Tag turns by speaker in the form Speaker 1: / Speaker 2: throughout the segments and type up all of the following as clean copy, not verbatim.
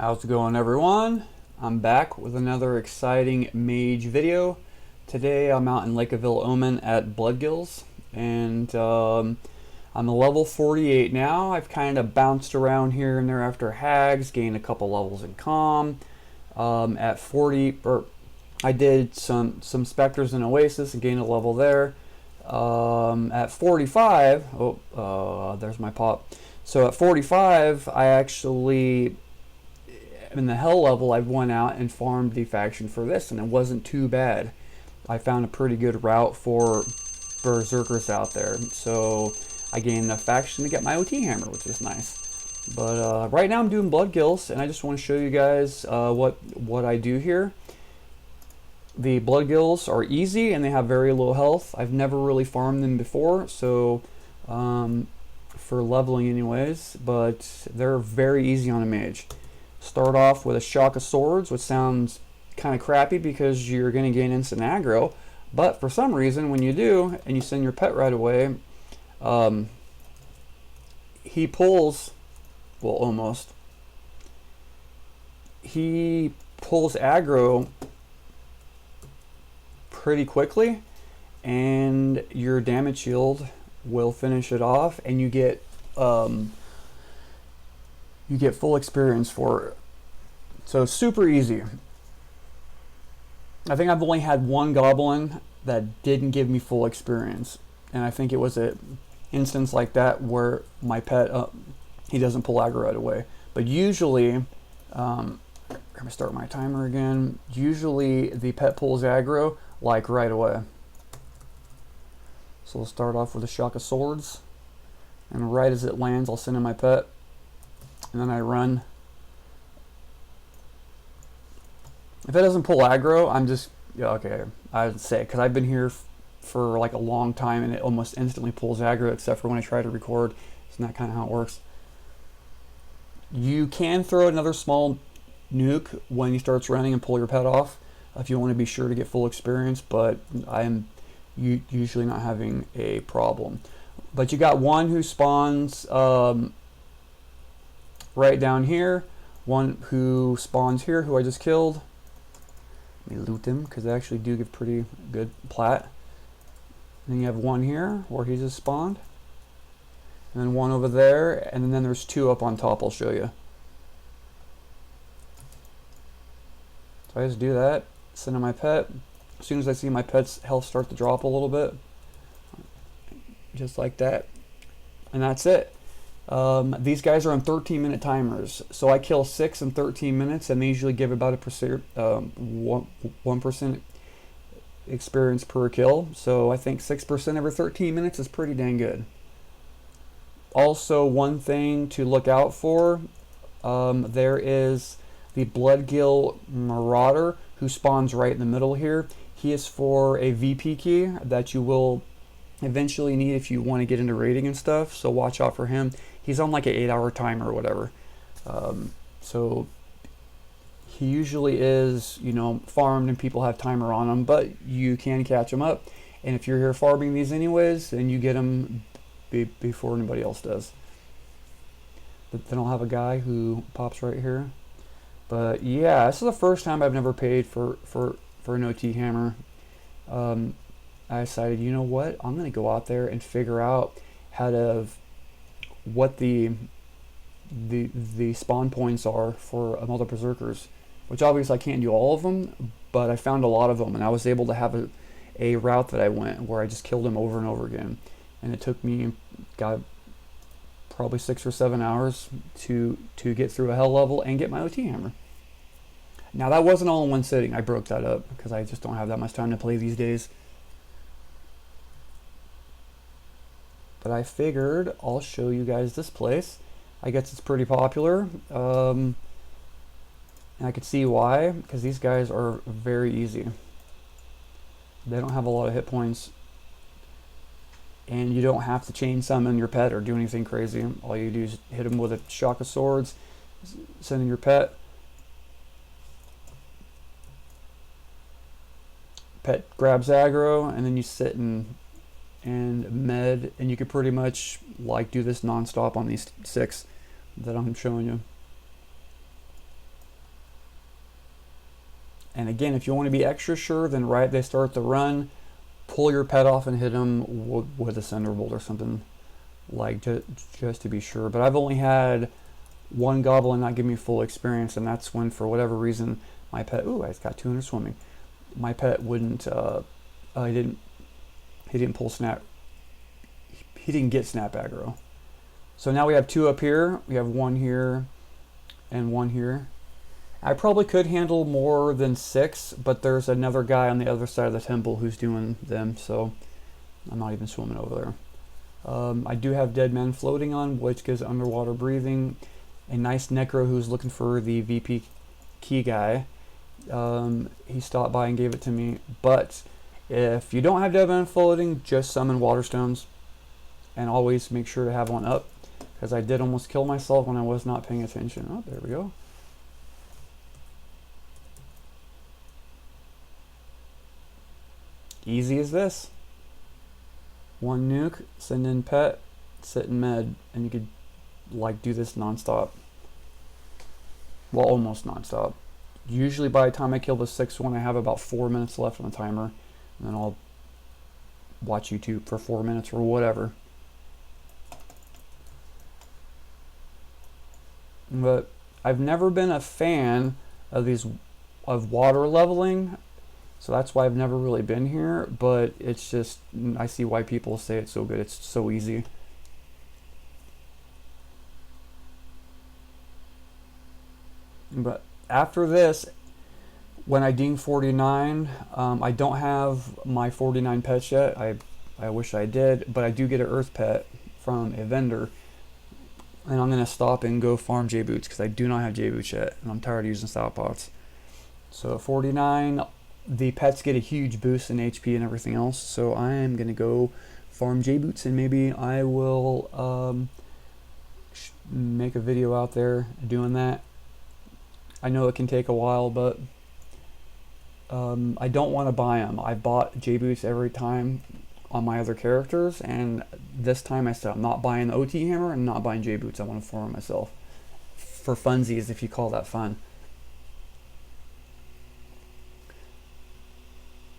Speaker 1: How's it going, everyone? I'm back with another exciting mage video. Today I'm out in Lake of Ill Omen at Bloodgills, and I'm a level 48 now. I've kind of bounced around here and there after hags, gained a couple levels in calm. At 40, I did some specters in Oasis and gained a level there. At 45, there's my pop. So at 45, I actually, in the hell level, I went out and farmed the faction for this, and it wasn't too bad. I found a pretty good route for berserkers out there, so I gained enough faction to get my OT hammer, which is nice. But right now I'm doing Bloodgills, and I just want to show you guys what I do here. The Bloodgills are easy and they have very low health. I've never really farmed them before, so for leveling anyways, but they're very easy on a mage. Start off with a shock of swords, which sounds kind of crappy because you're going to gain instant aggro, but for some reason when you do and you send your pet right away, he pulls, well, almost, he pulls aggro pretty quickly, and your damage shield will finish it off, and you get full experience for it. So super easy. I think I've only had one goblin that didn't give me full experience, and I think it was an instance like that where my pet he doesn't pull aggro right away. But usually, I'm gonna start my timer again. Usually the pet pulls aggro like right away. So we'll start off with a shock of swords, and right as it lands, I'll send in my pet, and then I run. If it doesn't pull aggro, I'm just, yeah, okay, I'd say, because I've been here for like a long time and it almost instantly pulls aggro, except for when I try to record. Isn't that kind of how it works? You can throw another small nuke when he starts running and pull your pet off if you want to be sure to get full experience, but I'm usually not having a problem. But you got one who spawns right down here, one who spawns here, who I just killed. Let me loot him because they actually do give pretty good plat. And then you have one here where he just spawned, and then one over there, and then there's two up on top. I'll show you. So I just do that, send in my pet. As soon as I see my pet's health start to drop a little bit, just like that, and that's it. These guys are on 13-minute timers, so I kill 6 in 13 minutes, and they usually give about a 1% experience per kill. So I think 6% every 13 minutes is pretty dang good. Also, one thing to look out for, there is the Bloodgill Marauder who spawns right in the middle here. He is for a VP key that you will eventually need if you want to get into raiding and stuff, so watch out for him. He's on like an 8-hour timer or whatever, so he usually is, you know, farmed and people have timer on him, but you can catch him up, and if you're here farming these anyways, then you get him before anybody else does. But then I'll have a guy who pops right here. But yeah, this is the first time I've never paid for an OT hammer. I decided, you know what, I'm going to go out there and figure out what the spawn points are for other berserkers, which obviously I can't do all of them, but I found a lot of them, and I was able to have a route that I went where I just killed them over and over again, and it took me probably 6 or 7 hours to get through a hell level and get my OT hammer. Now that wasn't all in one sitting. I broke that up because I just don't have that much time to play these days. But I figured I'll show you guys this place. I guess it's pretty popular, and I could see why, because these guys are very easy. They don't have a lot of hit points, and you don't have to chain summon your pet or do anything crazy. All you do is hit them with a shock of swords, send in your pet. Pet grabs aggro, and then you sit and med, and you could pretty much like do this non-stop on these 6 that I'm showing you. And again, if you want to be extra sure, then right as they start the run, pull your pet off and hit them with a Thunderbolt or something, like just to be sure. But I've only had one goblin not give me full experience, and that's when, for whatever reason, my pet, ooh, I just got 200 swimming. My pet wouldn't, he didn't pull snap, he didn't get snap aggro. So now we have 2 up here, we have 1 here, and 1 here. I probably could handle more than 6, but there's another guy on the other side of the temple who's doing them, so I'm not even swimming over there. I do have dead men floating on, which gives underwater breathing. A nice necro who's looking for the VP key guy. He stopped by and gave it to me. But if you don't have dead men floating, just summon water stones, and always make sure to have one up, because I did almost kill myself when I was not paying attention. Oh, there we go. Easy as this. 1 nuke, send in pet, sit in med, and you could like do this non-stop. Well, almost non-stop. Usually by the time I kill the 6th one, I have about 4 minutes left on the timer, and then I'll watch YouTube for 4 minutes or whatever. But I've never been a fan of of water leveling, so that's why I've never really been here. But it's just, I see why people say it's so good. It's so easy. But after this, when I ding 49, I don't have my 49 pets yet. I wish I did, but I do get an earth pet from a vendor. And I'm going to stop and go farm J-Boots, because I do not have J-Boots yet, and I'm tired of using style pots. So 49, the pets get a huge boost in HP and everything else, so I am going to go farm J-Boots, and maybe I will make a video out there doing that. I know it can take a while, but I don't want to buy them. I bought J-Boots every time on my other characters, and this time I said I'm not buying the OT hammer and not buying J-Boots. I want to farm myself for funsies, if you call that fun.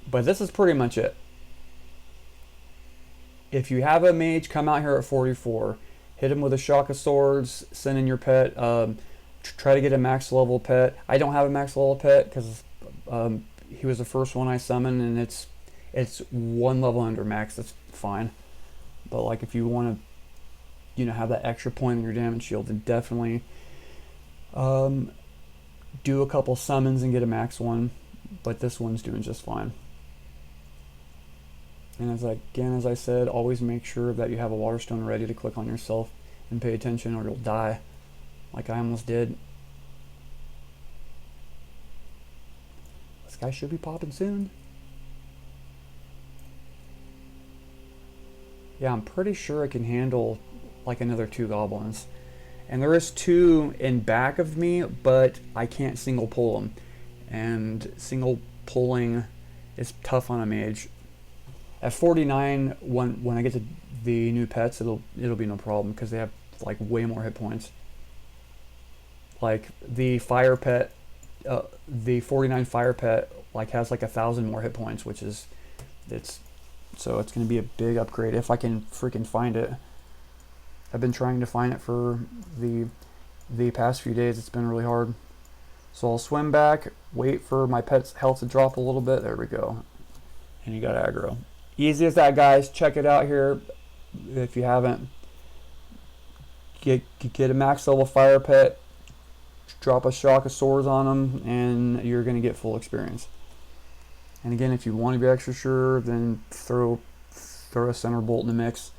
Speaker 1: But this is pretty much it. If you have a mage, come out here at 44. Hit him with a shock of swords, send in your pet. Try to get a max level pet. I don't have a max level pet because he was the first one I summoned, and it's 1 level under max. That's fine. But like, if you want to, have that extra point in your damage shield, then definitely do a couple summons and get a max one. But this one's doing just fine. And as I said, always make sure that you have a water stone ready to click on yourself and pay attention, or you'll die, like I almost did. This guy should be popping soon. Yeah, I'm pretty sure I can handle like another 2 goblins. And there is 2 in back of me, but I can't single pull them. And single pulling is tough on a mage. At 49, when I get to the new pets, it'll be no problem, because they have like way more hit points. Like the fire pet, the 49 fire pet like has like 1,000 more hit points, which is so it's going to be a big upgrade if I can freaking find it. I've been trying to find it for the past few days. It's been really hard. So I'll swim back, wait for my pet's health to drop a little bit. There we go. And you got aggro. Easy as that, guys. Check it out here if you haven't. Get a max level fire pet, drop a shock of swords on them, and you're going to get full experience. And again, if you want to be extra sure, then throw a center bolt in the mix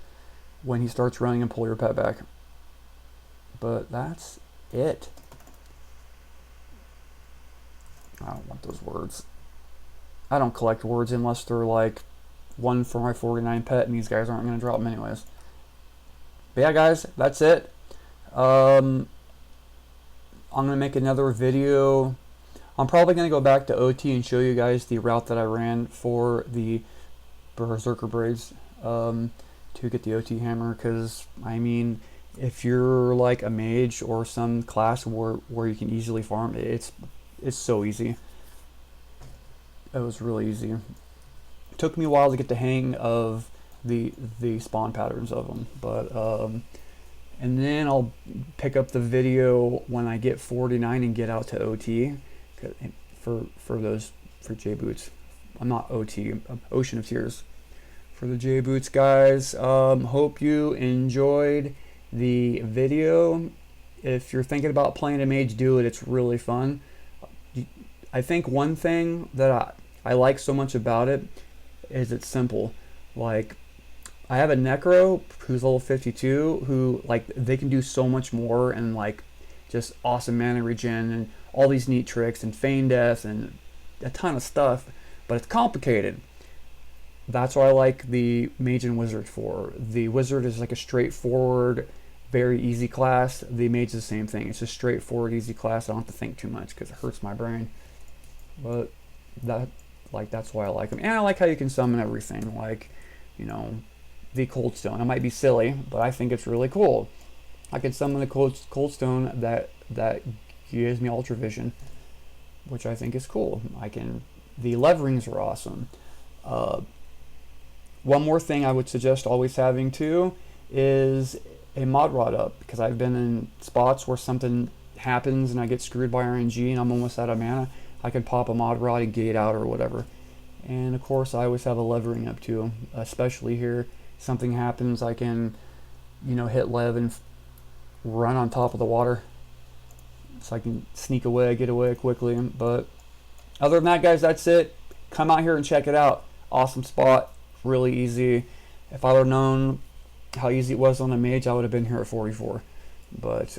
Speaker 1: when he starts running and pull your pet back. But that's it. I don't want those words. I don't collect words unless they're like one for my 49 pet, and these guys aren't going to drop them anyways. But yeah, guys, that's it. I'm going to make another video. I'm probably going to go back to OT and show you guys the route that I ran for the Berserker Braids to get the OT hammer, because I mean, if you're like a mage or some class where you can easily farm, it's so easy. It was really easy. It took me a while to get the hang of the spawn patterns of them, but and then I'll pick up the video when I get 49 and get out to OT for J Boots. I'm not OT, I'm Ocean of Tears for the J Boots guys. Hope you enjoyed the video. If you're thinking about playing a mage, do it. It's really fun. I think one thing that I like so much about it is it's simple. Like, I have a Necro who's level 52 who, like, they can do so much more and, like, just awesome mana regen and all these neat tricks and feign death and a ton of stuff, but it's complicated. That's what I like the Mage and Wizard for. The Wizard is like a straightforward, very easy class. The Mage is the same thing. It's just straightforward, easy class. I don't have to think too much because it hurts my brain. But that's why I like them. And I like how you can summon everything. Like, you know, the Cold Stone. It might be silly, but I think it's really cool. I can summon the Cold Stone that gives me Ultra Vision, which I think is cool. The leverings are awesome. One more thing I would suggest always having too is a mod rod up, because I've been in spots where something happens and I get screwed by RNG and I'm almost out of mana. I can pop a mod rod and gate out or whatever. And of course I always have a levering up too, especially here. Something happens, I can, you know, hit lev and run on top of the water, so I can sneak away, get away quickly. But other than that, guys, that's it. Come out here and check it out. Awesome spot, really easy. If I would have known how easy it was on a mage, I would have been here at 44. But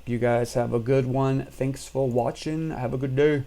Speaker 1: you guys have a good one. Thanks for watching. Have a good day.